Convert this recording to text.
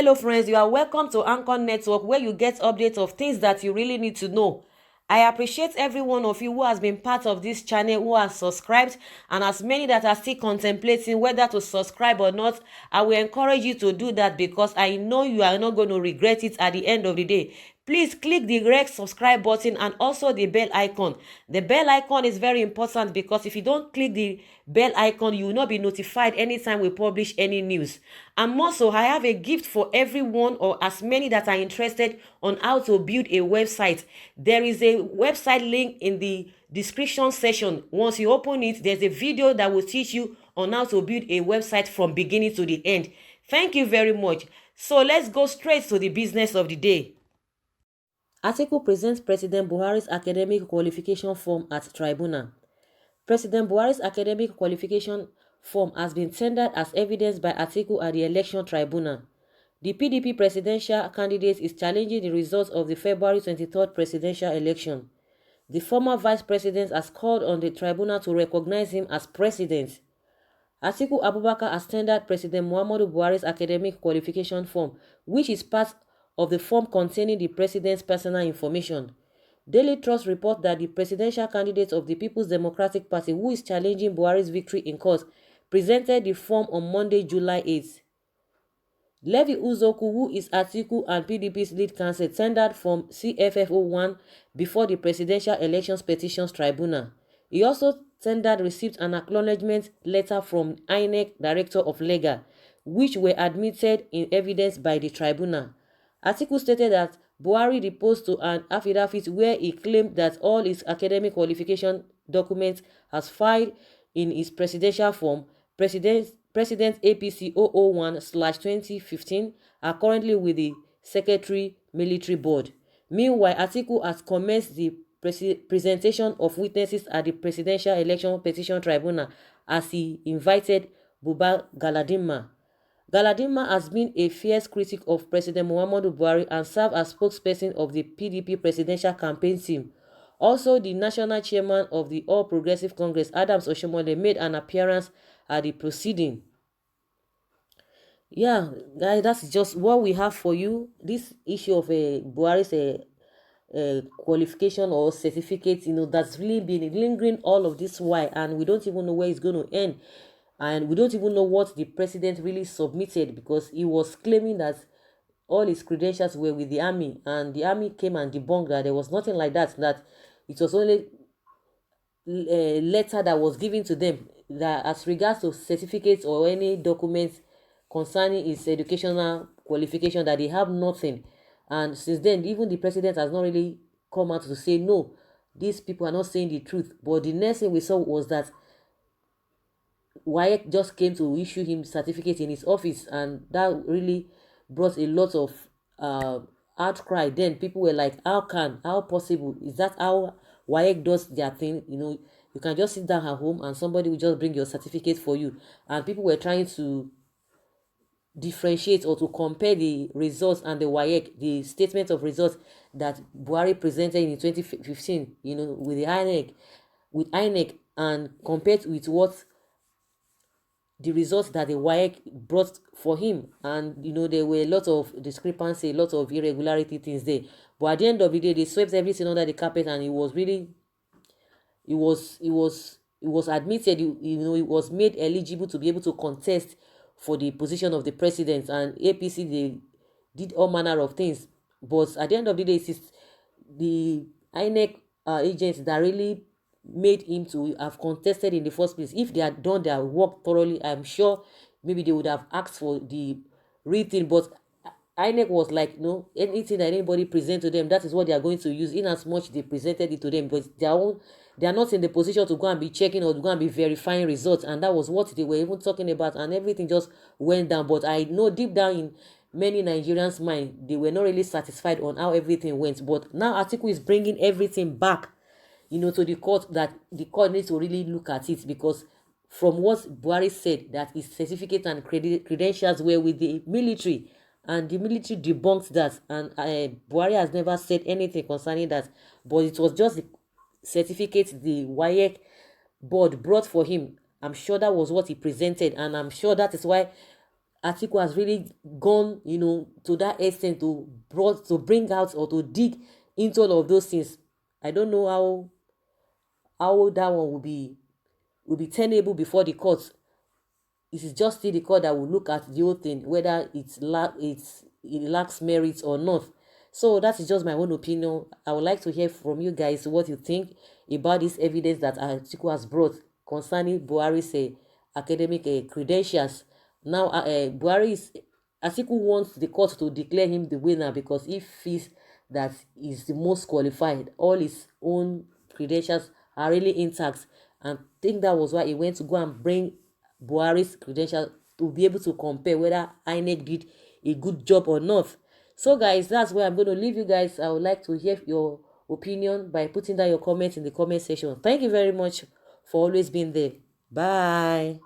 Hello friends, you are welcome to Anchor Network, where you get updates of things that you really need to know. I appreciate every one of you who has been part of this channel, who has subscribed, and as many that are still contemplating whether to subscribe or not. I will encourage you to do that because I know you are not going to regret it at the end of the day. Please click the red subscribe button and also the bell icon. The bell icon is very important because if you don't click the bell icon, you will not be notified anytime we publish any news. And also, I have a gift for everyone or as many that are interested on how to build a website. There is a website link in the description section. Once you open it, there's a video that will teach you on how to build a website from beginning to the end. Thank you very much. So let's go straight to the business of the day. Atiku presents President Buhari's academic qualification form at tribunal. President Buhari's academic qualification form has been tendered as evidence by Atiku at the election tribunal. The PDP presidential candidate is challenging the results of the February 23rd presidential election. The former vice president has called on the tribunal to recognize him as president. Atiku Abubakar has tendered President Muhammadu Buhari's academic qualification form, which is part of the form containing the president's personal information. Daily Trust report that the presidential candidate of the People's Democratic Party, who is challenging Buhari's victory in court, presented the form on Monday, July 8th. Levi Uzoku, who is Atiku and PDP's lead counsel, tendered from CFFO1 before the Presidential Elections Petitions Tribunal. He also tendered receipt and acknowledgement letter from INEC Director of Legal, which were admitted in evidence by the tribunal. Atiku stated that Buhari deposed to an affidavit where he claimed that all his academic qualification documents as filed in his presidential form, President APC 001/2015, are currently with the Secretary Military Board. Meanwhile, Atiku has commenced the presentation of witnesses at the Presidential Election Petition Tribunal as he invited Buba Galadima. Galadima has been a fierce critic of President Muhammadu Buhari and served as spokesperson of the PDP presidential campaign team. Also, the national chairman of the All Progressive Congress, Adams Oshomole, made an appearance at the proceeding. Yeah, guys, that's just what we have for you. This issue of Buhari's qualification or certificate, that's really been lingering all of this while, and we don't even know where it's going to end. And we don't even know what the president really submitted, because he was claiming that all his credentials were with the army, and the army came and debunked that there was nothing like that, that it was only a letter that was given to them, that as regards to certificates or any documents concerning his educational qualification, that they have nothing. And since then, even the president has not really come out to say, no, these people are not saying the truth. But the next thing we saw was that WAEC just came to issue him certificate in his office, and that really brought a lot of outcry. Then people were like, how possible? Is that how WAEC does their thing? You can just sit down at home and somebody will just bring your certificate for you. And people were trying to differentiate or to compare the results and the WAEC, the statement of results that Buhari presented in 2015, with the INEC, and compared with what the results that the WAEC brought for him. And there were a lot of discrepancy, a lot of irregularity things there. But at the end of the day, they swept everything under the carpet, and it was admitted, he was made eligible to be able to contest for the position of the president. And APC, they did all manner of things. But at the end of the day, it's the INEC agents that really made him to have contested in the first place. If they had done their work thoroughly, I'm sure maybe they would have asked for the real thing. But INEC was like, no, anything that anybody present to them, that is what they are going to use, in as much they presented it to them. But they are not in the position to go and be checking or to go and be verifying results. And that was what they were even talking about, and everything just went down. But I know deep down in many Nigerians' mind, they were not really satisfied on how everything went. But now Atiku is bringing everything back, to the court, that the court needs to really look at it, because from what Buhari said, that his certificate and credentials were with the military, and the military debunked that, and Buhari has never said anything concerning that. But it was just the certificate the WAEC board brought for him. I'm sure that was what he presented, and I'm sure that is why Atiku has really gone, to that extent to bring out or to dig into all of those things. I don't know how that one will be tenable before the court. It is just still the court that will look at the whole thing, whether it lacks merit or not. So that is just my own opinion. I would like to hear from you guys what you think about this evidence that Atiku has brought concerning Buhari's academic credentials. Now, Atiku wants the court to declare him the winner because he feels that he's the most qualified. All his own credentials are really intact, and I think that was why he went to go and bring Buhari's credentials to be able to compare whether INEC did a good job or not. So guys, that's where I'm going to leave you guys. I would like to hear your opinion by putting down your comments in the comment section. Thank you very much for always being there. Bye.